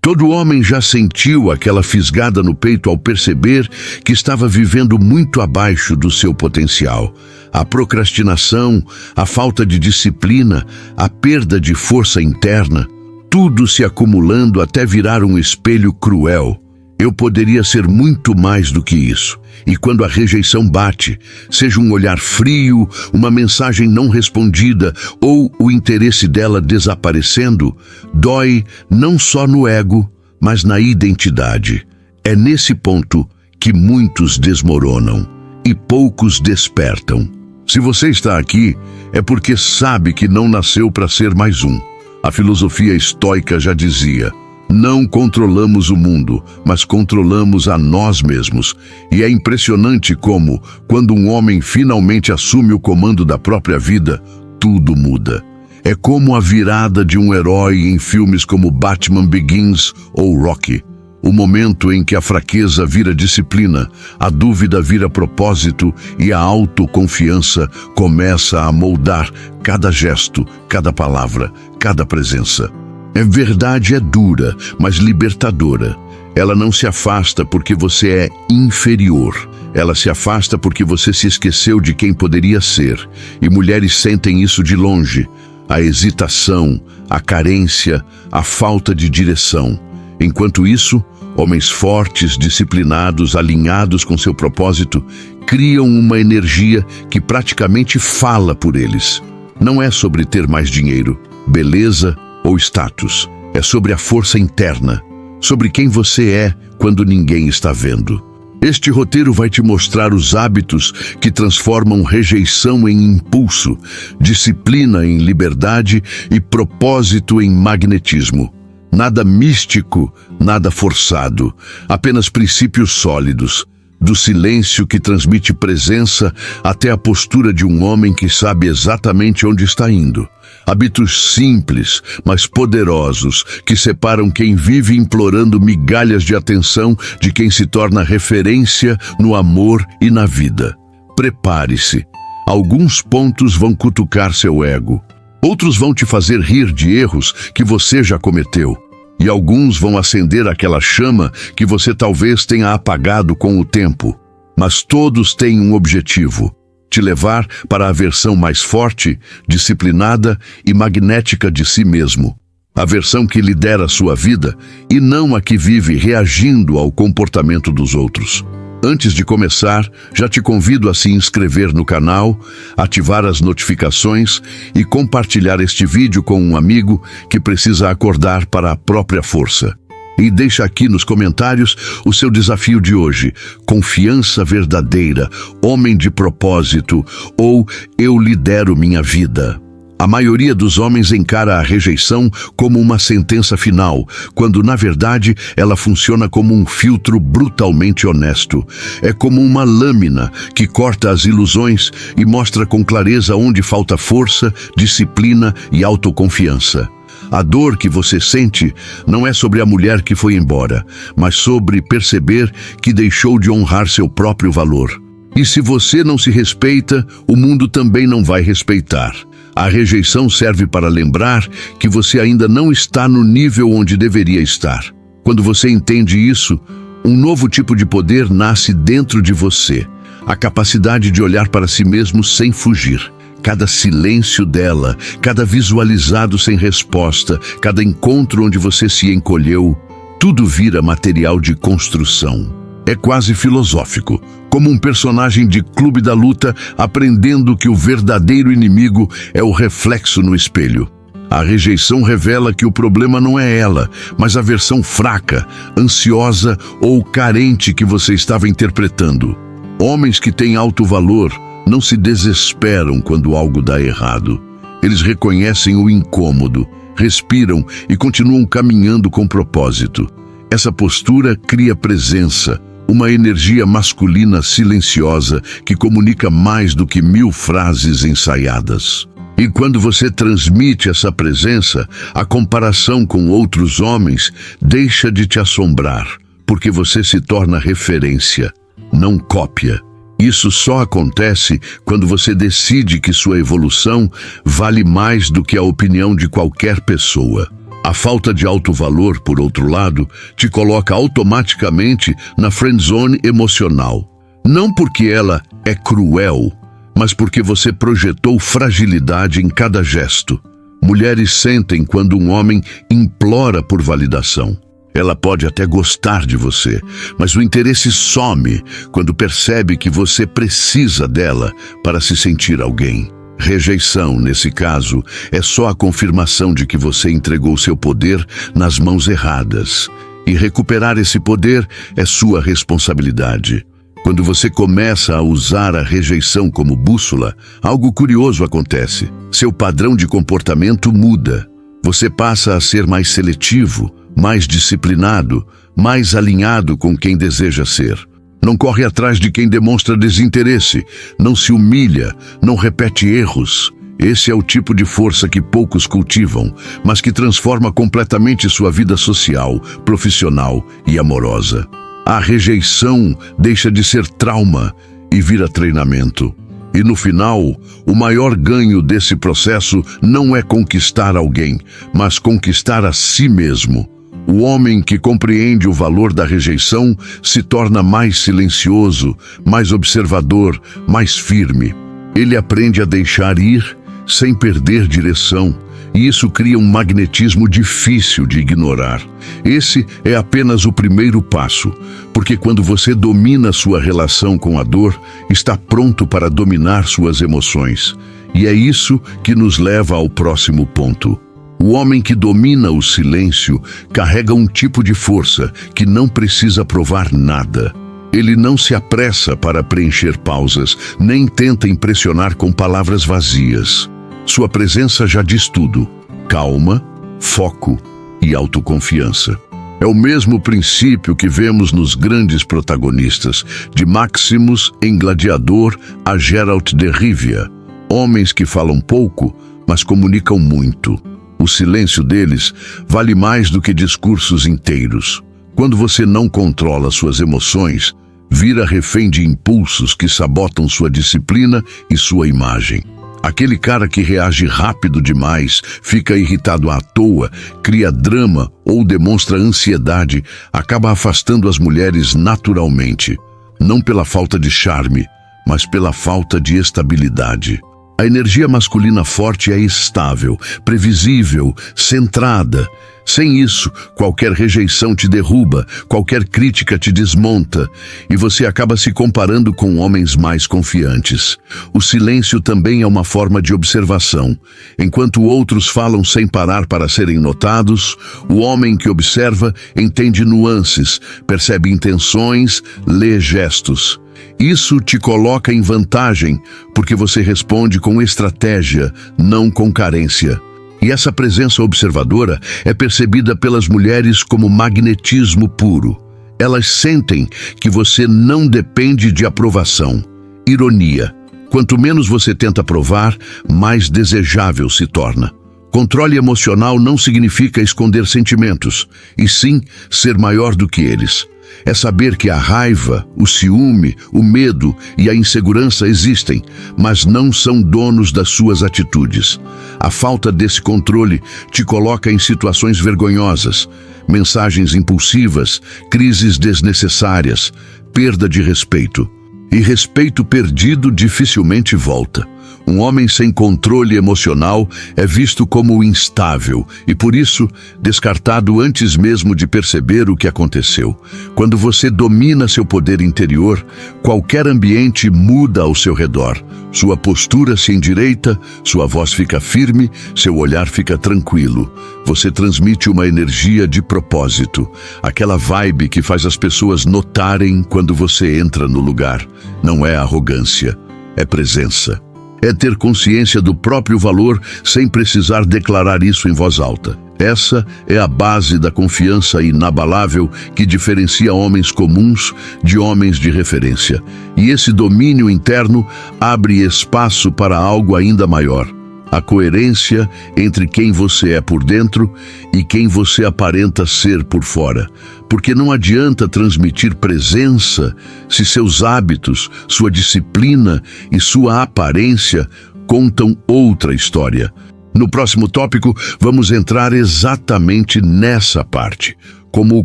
Todo homem já sentiu aquela fisgada no peito ao perceber que estava vivendo muito abaixo do seu potencial. A procrastinação, a falta de disciplina, a perda de força interna, tudo se acumulando até virar um espelho cruel. Eu poderia ser muito mais do que isso. E quando a rejeição bate, seja um olhar frio, uma mensagem não respondida ou o interesse dela desaparecendo, dói não só no ego, mas na identidade. É nesse ponto que muitos desmoronam e poucos despertam. Se você está aqui, é porque sabe que não nasceu para ser mais um. A filosofia estoica já dizia: não controlamos o mundo, mas controlamos a nós mesmos. E é impressionante como, quando um homem finalmente assume o comando da própria vida, tudo muda. É como a virada de um herói em filmes como Batman Begins ou Rocky. O momento em que a fraqueza vira disciplina, a dúvida vira propósito e a autoconfiança começa a moldar cada gesto, cada palavra, cada presença. A verdade é dura, mas libertadora. Ela não se afasta porque você é inferior. Ela se afasta porque você se esqueceu de quem poderia ser. E mulheres sentem isso de longe. A hesitação, a carência, a falta de direção. Enquanto isso, homens fortes, disciplinados, alinhados com seu propósito, criam uma energia que praticamente fala por eles. Não é sobre ter mais dinheiro, beleza ou status. É sobre a força interna, sobre quem você é quando ninguém está vendo. Este roteiro vai te mostrar os hábitos que transformam rejeição em impulso, disciplina em liberdade e propósito em magnetismo. Nada místico, nada forçado, apenas princípios sólidos. Do silêncio que transmite presença até a postura de um homem que sabe exatamente onde está indo. Hábitos simples, mas poderosos, que separam quem vive implorando migalhas de atenção de quem se torna referência no amor e na vida. Prepare-se. Alguns pontos vão cutucar seu ego. Outros vão te fazer rir de erros que você já cometeu. E alguns vão acender aquela chama que você talvez tenha apagado com o tempo. Mas todos têm um objetivo: te levar para a versão mais forte, disciplinada e magnética de si mesmo. A versão que lidera a sua vida e não a que vive reagindo ao comportamento dos outros. Antes de começar, já te convido a se inscrever no canal, ativar as notificações e compartilhar este vídeo com um amigo que precisa acordar para a própria força. E deixa aqui nos comentários o seu desafio de hoje: confiança verdadeira, homem de propósito ou eu lidero minha vida. A maioria dos homens encara a rejeição como uma sentença final, quando, na verdade, ela funciona como um filtro brutalmente honesto. É como uma lâmina que corta as ilusões e mostra com clareza onde falta força, disciplina e autoconfiança. A dor que você sente não é sobre a mulher que foi embora, mas sobre perceber que deixou de honrar seu próprio valor. E se você não se respeita, o mundo também não vai respeitar. A rejeição serve para lembrar que você ainda não está no nível onde deveria estar. Quando você entende isso, um novo tipo de poder nasce dentro de você. A capacidade de olhar para si mesmo sem fugir. Cada silêncio dela, cada visualizado sem resposta, cada encontro onde você se encolheu, tudo vira material de construção. É quase filosófico, como um personagem de Clube da Luta aprendendo que o verdadeiro inimigo é o reflexo no espelho. A rejeição revela que o problema não é ela, mas a versão fraca, ansiosa ou carente que você estava interpretando. Homens que têm alto valor não se desesperam quando algo dá errado. Eles reconhecem o incômodo, respiram e continuam caminhando com propósito. Essa postura cria presença, uma energia masculina silenciosa que comunica mais do que 1000 frases ensaiadas. E quando você transmite essa presença, a comparação com outros homens deixa de te assombrar, porque você se torna referência, não cópia. Isso só acontece quando você decide que sua evolução vale mais do que a opinião de qualquer pessoa. A falta de autovalor, por outro lado, te coloca automaticamente na friendzone emocional. Não porque ela é cruel, mas porque você projetou fragilidade em cada gesto. Mulheres sentem quando um homem implora por validação. Ela pode até gostar de você, mas o interesse some quando percebe que você precisa dela para se sentir alguém. Rejeição, nesse caso, é só a confirmação de que você entregou seu poder nas mãos erradas. E recuperar esse poder é sua responsabilidade. Quando você começa a usar a rejeição como bússola, algo curioso acontece. Seu padrão de comportamento muda. Você passa a ser mais seletivo, mais disciplinado, mais alinhado com quem deseja ser. Não corre atrás de quem demonstra desinteresse, não se humilha, não repete erros. Esse é o tipo de força que poucos cultivam, mas que transforma completamente sua vida social, profissional e amorosa. A rejeição deixa de ser trauma e vira treinamento. E no final, o maior ganho desse processo não é conquistar alguém, mas conquistar a si mesmo. O homem que compreende o valor da rejeição se torna mais silencioso, mais observador, mais firme. Ele aprende a deixar ir sem perder direção, e isso cria um magnetismo difícil de ignorar. Esse é apenas o primeiro passo, porque quando você domina sua relação com a dor, está pronto para dominar suas emoções. E é isso que nos leva ao próximo ponto. O homem que domina o silêncio carrega um tipo de força que não precisa provar nada. Ele não se apressa para preencher pausas, nem tenta impressionar com palavras vazias. Sua presença já diz tudo: calma, foco e autoconfiança. É o mesmo princípio que vemos nos grandes protagonistas, de Maximus em Gladiador a Geralt de Rivia. Homens que falam pouco, mas comunicam muito. O silêncio deles vale mais do que discursos inteiros. Quando você não controla suas emoções, vira refém de impulsos que sabotam sua disciplina e sua imagem. Aquele cara que reage rápido demais, fica irritado à toa, cria drama ou demonstra ansiedade, acaba afastando as mulheres naturalmente. Não pela falta de charme, mas pela falta de estabilidade. A energia masculina forte é estável, previsível, centrada. Sem isso, qualquer rejeição te derruba, qualquer crítica te desmonta, e você acaba se comparando com homens mais confiantes. O silêncio também é uma forma de observação. Enquanto outros falam sem parar para serem notados, o homem que observa entende nuances, percebe intenções, lê gestos. Isso te coloca em vantagem, porque você responde com estratégia, não com carência. E essa presença observadora é percebida pelas mulheres como magnetismo puro. Elas sentem que você não depende de aprovação. Ironia: quanto menos você tenta provar, mais desejável se torna. Controle emocional não significa esconder sentimentos, e sim ser maior do que eles. É saber que a raiva, o ciúme, o medo e a insegurança existem, mas não são donos das suas atitudes. A falta desse controle te coloca em situações vergonhosas, mensagens impulsivas, crises desnecessárias, perda de respeito. E respeito perdido dificilmente volta. Um homem sem controle emocional é visto como instável e, por isso, descartado antes mesmo de perceber o que aconteceu. Quando você domina seu poder interior, qualquer ambiente muda ao seu redor. Sua postura se endireita, sua voz fica firme, seu olhar fica tranquilo. Você transmite uma energia de propósito, aquela vibe que faz as pessoas notarem quando você entra no lugar. Não é arrogância, é presença. É ter consciência do próprio valor sem precisar declarar isso em voz alta. Essa é a base da confiança inabalável que diferencia homens comuns de homens de referência. E esse domínio interno abre espaço para algo ainda maior: a coerência entre quem você é por dentro e quem você aparenta ser por fora. Porque não adianta transmitir presença se seus hábitos, sua disciplina e sua aparência contam outra história. No próximo tópico, vamos entrar exatamente nessa parte. Como o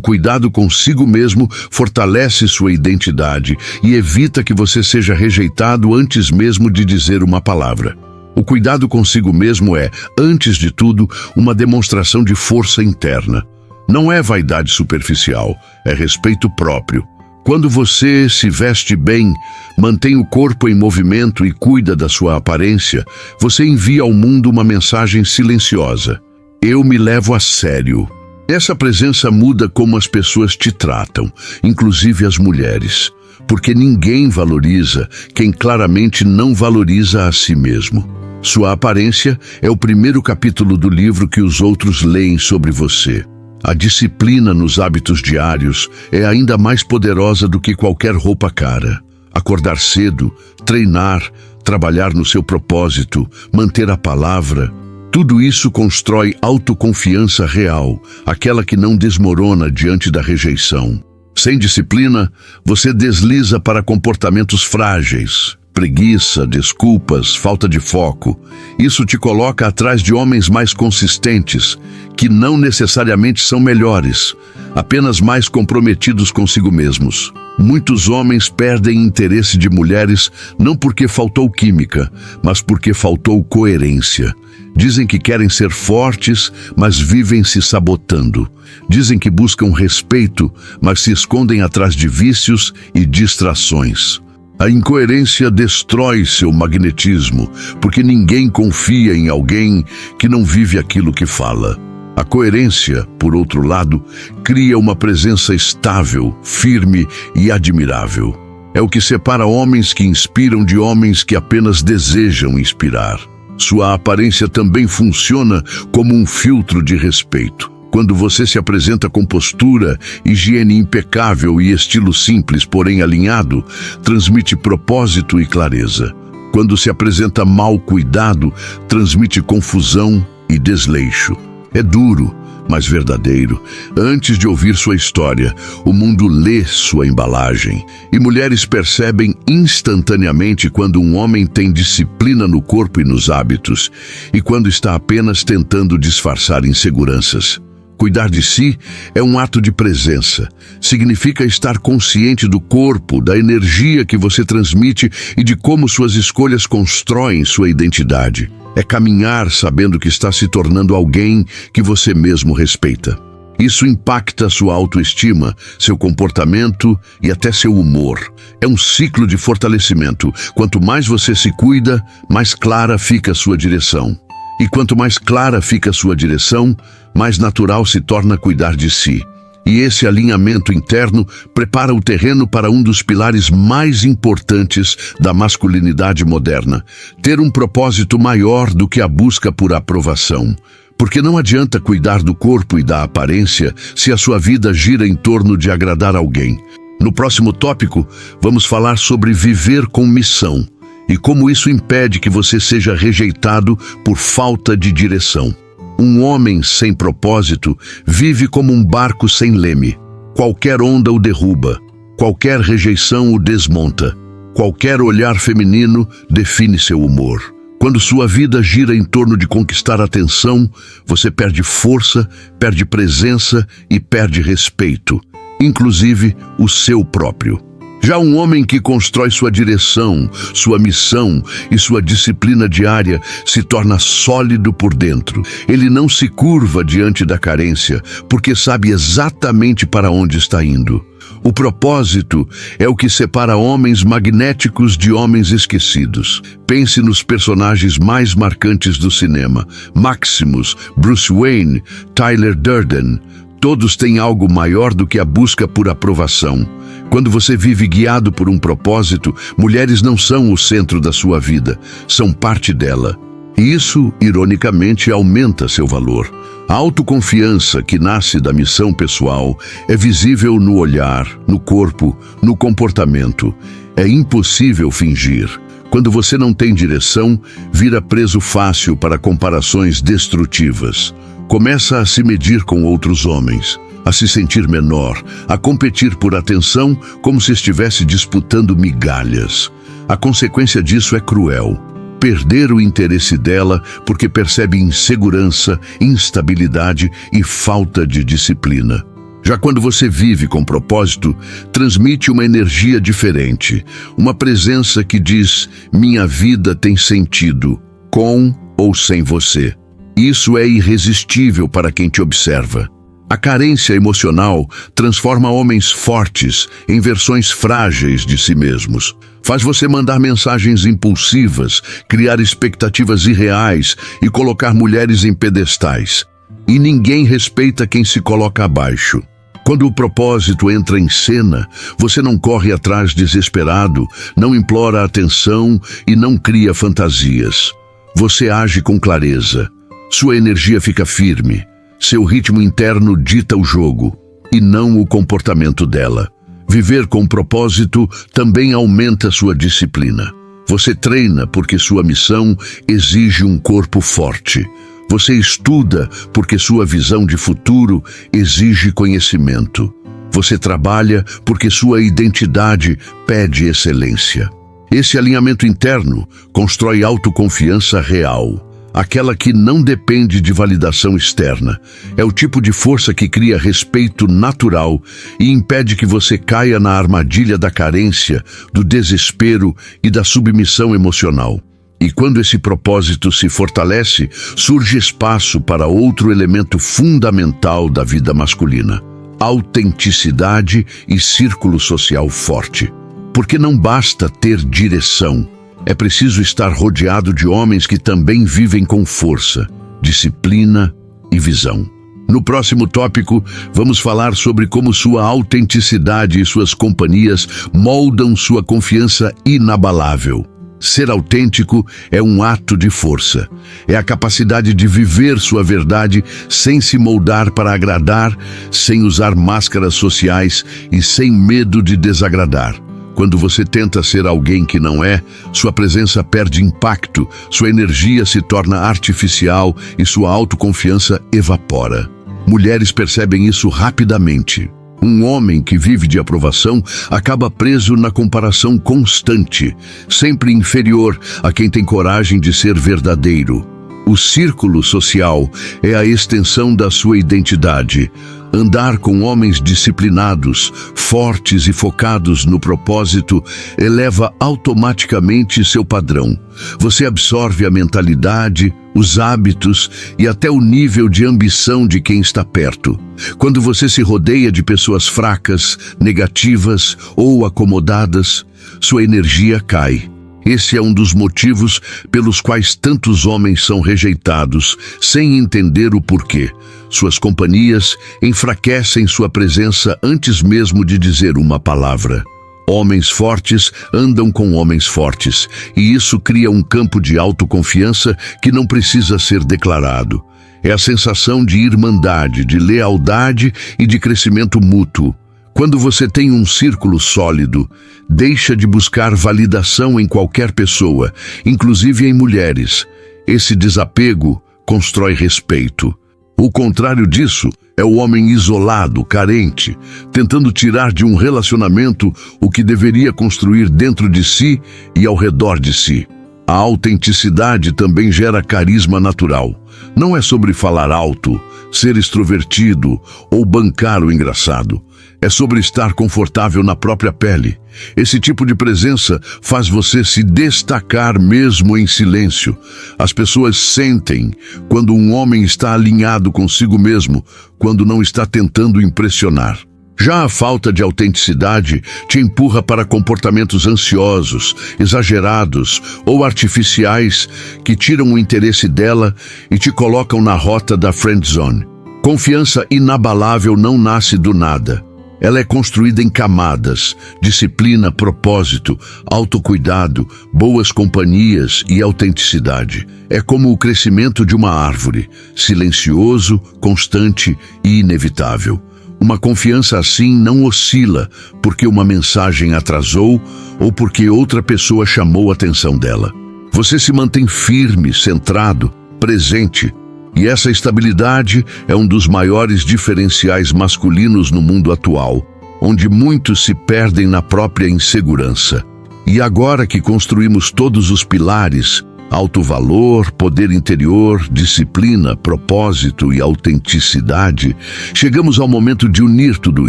cuidado consigo mesmo fortalece sua identidade e evita que você seja rejeitado antes mesmo de dizer uma palavra. O cuidado consigo mesmo é, antes de tudo, uma demonstração de força interna. Não é vaidade superficial, é respeito próprio. Quando você se veste bem, mantém o corpo em movimento e cuida da sua aparência, você envia ao mundo uma mensagem silenciosa. Eu me levo a sério. Essa presença muda como as pessoas te tratam, inclusive as mulheres, porque ninguém valoriza quem claramente não valoriza a si mesmo. Sua aparência é o primeiro capítulo do livro que os outros leem sobre você. A disciplina nos hábitos diários é ainda mais poderosa do que qualquer roupa cara. Acordar cedo, treinar, trabalhar no seu propósito, manter a palavra, tudo isso constrói autoconfiança real, aquela que não desmorona diante da rejeição. Sem disciplina, você desliza para comportamentos frágeis. Preguiça, desculpas, falta de foco. Isso te coloca atrás de homens mais consistentes, que não necessariamente são melhores, apenas mais comprometidos consigo mesmos. Muitos homens perdem interesse de mulheres não porque faltou química, mas porque faltou coerência. Dizem que querem ser fortes, mas vivem se sabotando. Dizem que buscam respeito, mas se escondem atrás de vícios e distrações. A incoerência destrói seu magnetismo, porque ninguém confia em alguém que não vive aquilo que fala. A coerência, por outro lado, cria uma presença estável, firme e admirável. É o que separa homens que inspiram de homens que apenas desejam inspirar. Sua aparência também funciona como um filtro de respeito. Quando você se apresenta com postura, higiene impecável e estilo simples, porém alinhado, transmite propósito e clareza. Quando se apresenta mal cuidado, transmite confusão e desleixo. É duro, mas verdadeiro. Antes de ouvir sua história, o mundo lê sua embalagem. E mulheres percebem instantaneamente quando um homem tem disciplina no corpo e nos hábitos, e quando está apenas tentando disfarçar inseguranças. Cuidar de si é um ato de presença. Significa estar consciente do corpo, da energia que você transmite e de como suas escolhas constroem sua identidade. É caminhar sabendo que está se tornando alguém que você mesmo respeita. Isso impacta sua autoestima, seu comportamento e até seu humor. É um ciclo de fortalecimento. Quanto mais você se cuida, mais clara fica a sua direção. E quanto mais clara fica a sua direção, mais natural se torna cuidar de si. E esse alinhamento interno prepara o terreno para um dos pilares mais importantes da masculinidade moderna: ter um propósito maior do que a busca por aprovação. Porque não adianta cuidar do corpo e da aparência se a sua vida gira em torno de agradar alguém. No próximo tópico, vamos falar sobre viver com missão e como isso impede que você seja rejeitado por falta de direção. Um homem sem propósito vive como um barco sem leme. Qualquer onda o derruba, qualquer rejeição o desmonta, qualquer olhar feminino define seu humor. Quando sua vida gira em torno de conquistar atenção, você perde força, perde presença e perde respeito, inclusive o seu próprio. Já um homem que constrói sua direção, sua missão e sua disciplina diária se torna sólido por dentro. Ele não se curva diante da carência, porque sabe exatamente para onde está indo. O propósito é o que separa homens magnéticos de homens esquecidos. Pense nos personagens mais marcantes do cinema: Maximus, Bruce Wayne, Tyler Durden. Todos têm algo maior do que a busca por aprovação. Quando você vive guiado por um propósito, mulheres não são o centro da sua vida, são parte dela. E isso, ironicamente, aumenta seu valor. A autoconfiança que nasce da missão pessoal é visível no olhar, no corpo, no comportamento. É impossível fingir. Quando você não tem direção, vira preso fácil para comparações destrutivas. Começa a se medir com outros homens, a se sentir menor, a competir por atenção como se estivesse disputando migalhas. A consequência disso é cruel. perder o interesse dela porque percebe insegurança, instabilidade e falta de disciplina. Já quando você vive com propósito, transmite uma energia diferente, uma presença que diz: minha vida tem sentido, com ou sem você. Isso é irresistível para quem te observa. A carência emocional transforma homens fortes em versões frágeis de si mesmos. Faz você mandar mensagens impulsivas, criar expectativas irreais e colocar mulheres em pedestais. E ninguém respeita quem se coloca abaixo. Quando o propósito entra em cena, você não corre atrás desesperado, não implora atenção e não cria fantasias. Você age com clareza. Sua energia fica firme. Seu ritmo interno dita o jogo, e não o comportamento dela. Viver com propósito também aumenta sua disciplina. Você treina porque sua missão exige um corpo forte. Você estuda porque sua visão de futuro exige conhecimento. Você trabalha porque sua identidade pede excelência. Esse alinhamento interno constrói autoconfiança real. Aquela que não depende de validação externa. É o tipo de força que cria respeito natural e impede que você caia na armadilha da carência, do desespero e da submissão emocional. E quando esse propósito se fortalece, surge espaço para outro elemento fundamental da vida masculina: autenticidade e círculo social forte. Porque não basta ter direção. É preciso estar rodeado de homens que também vivem com força, disciplina e visão. No próximo tópico, vamos falar sobre como sua autenticidade e suas companhias moldam sua confiança inabalável. Ser autêntico é um ato de força. É a capacidade de viver sua verdade sem se moldar para agradar, sem usar máscaras sociais e sem medo de desagradar. Quando você tenta ser alguém que não é, sua presença perde impacto, sua energia se torna artificial e sua autoconfiança evapora. Mulheres percebem isso rapidamente. Um homem que vive de aprovação acaba preso na comparação constante, sempre inferior a quem tem coragem de ser verdadeiro. O círculo social é a extensão da sua identidade. Andar com homens disciplinados, fortes e focados no propósito eleva automaticamente seu padrão. Você absorve a mentalidade, os hábitos e até o nível de ambição de quem está perto. Quando você se rodeia de pessoas fracas, negativas ou acomodadas, sua energia cai. Esse é um dos motivos pelos quais tantos homens são rejeitados, sem entender o porquê. Suas companhias enfraquecem sua presença antes mesmo de dizer uma palavra. Homens fortes andam com homens fortes, e isso cria um campo de autoconfiança que não precisa ser declarado. É a sensação de irmandade, de lealdade e de crescimento mútuo. Quando você tem um círculo sólido, deixa de buscar validação em qualquer pessoa, inclusive em mulheres. Esse desapego constrói respeito. O contrário disso é o homem isolado, carente, tentando tirar de um relacionamento o que deveria construir dentro de si e ao redor de si. A autenticidade também gera carisma natural. Não é sobre falar alto, ser extrovertido ou bancar o engraçado. É sobre estar confortável na própria pele. Esse tipo de presença faz você se destacar mesmo em silêncio. As pessoas sentem quando um homem está alinhado consigo mesmo, quando não está tentando impressionar. Já a falta de autenticidade te empurra para comportamentos ansiosos, exagerados ou artificiais que tiram o interesse dela e te colocam na rota da friend zone. Confiança inabalável não nasce do nada. Ela é construída em camadas: disciplina, propósito, autocuidado, boas companhias e autenticidade. É como o crescimento de uma árvore, silencioso, constante e inevitável. Uma confiança assim não oscila porque uma mensagem atrasou ou porque outra pessoa chamou a atenção dela. Você se mantém firme, centrado, presente. E essa estabilidade é um dos maiores diferenciais masculinos no mundo atual, onde muitos se perdem na própria insegurança. E agora que construímos todos os pilares, Alto valor, poder interior, disciplina, propósito e autenticidade, chegamos ao momento de unir tudo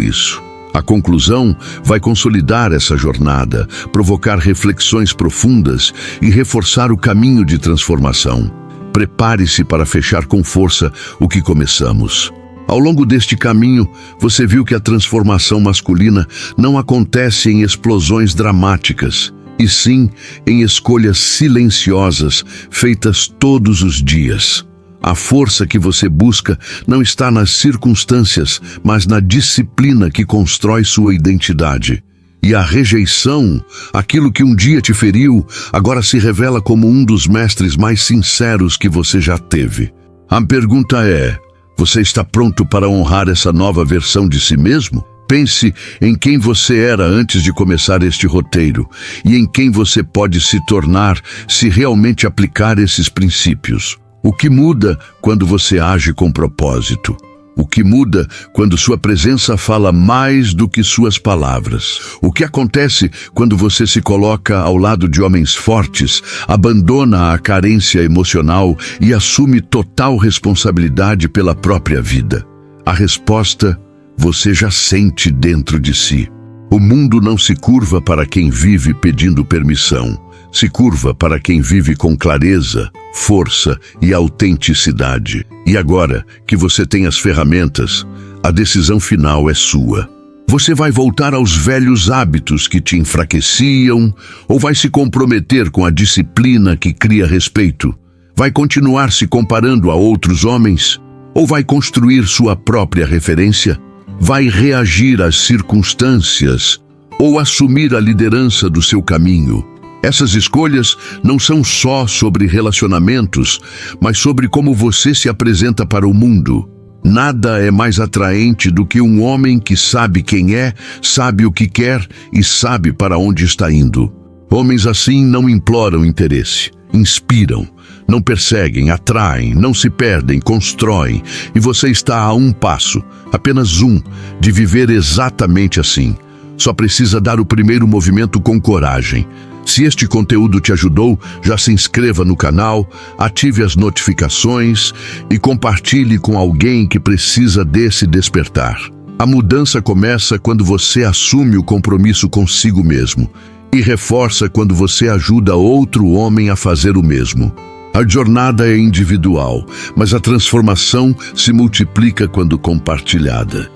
isso. A conclusão vai consolidar essa jornada, provocar reflexões profundas e reforçar o caminho de transformação. Prepare-se para fechar com força o que começamos. Ao longo deste caminho, você viu que a transformação masculina não acontece em explosões dramáticas, e sim em escolhas silenciosas feitas todos os dias. A força que você busca não está nas circunstâncias, mas na disciplina que constrói sua identidade. E a rejeição, aquilo que um dia te feriu, agora se revela como um dos mestres mais sinceros que você já teve. A pergunta é: você está pronto para honrar essa nova versão de si mesmo? Pense em quem você era antes de começar este roteiro e em quem você pode se tornar se realmente aplicar esses princípios. O que muda quando você age com propósito? O que muda quando sua presença fala mais do que suas palavras? O que acontece quando você se coloca ao lado de homens fortes, abandona a carência emocional e assume total responsabilidade pela própria vida? A resposta você já sente dentro de si. O mundo não se curva para quem vive pedindo permissão. Se curva para quem vive com clareza, força e autenticidade. E agora que você tem as ferramentas, a decisão final é sua. Você vai voltar aos velhos hábitos que te enfraqueciam ou vai se comprometer com a disciplina que cria respeito? Vai continuar se comparando a outros homens? Ou vai construir sua própria referência? Vai reagir às circunstâncias ou assumir a liderança do seu caminho? Essas escolhas não são só sobre relacionamentos, mas sobre como você se apresenta para o mundo. Nada é mais atraente do que um homem que sabe quem é, sabe o que quer e sabe para onde está indo. Homens assim não imploram interesse, inspiram, não perseguem, atraem, não se perdem, constroem. E você está a um passo, apenas um, de viver exatamente assim. Só precisa dar o primeiro movimento com coragem. Se este conteúdo te ajudou, já se inscreva no canal, ative as notificações e compartilhe com alguém que precisa desse despertar. A mudança começa quando você assume o compromisso consigo mesmo e reforça quando você ajuda outro homem a fazer o mesmo. A jornada é individual, mas a transformação se multiplica quando compartilhada.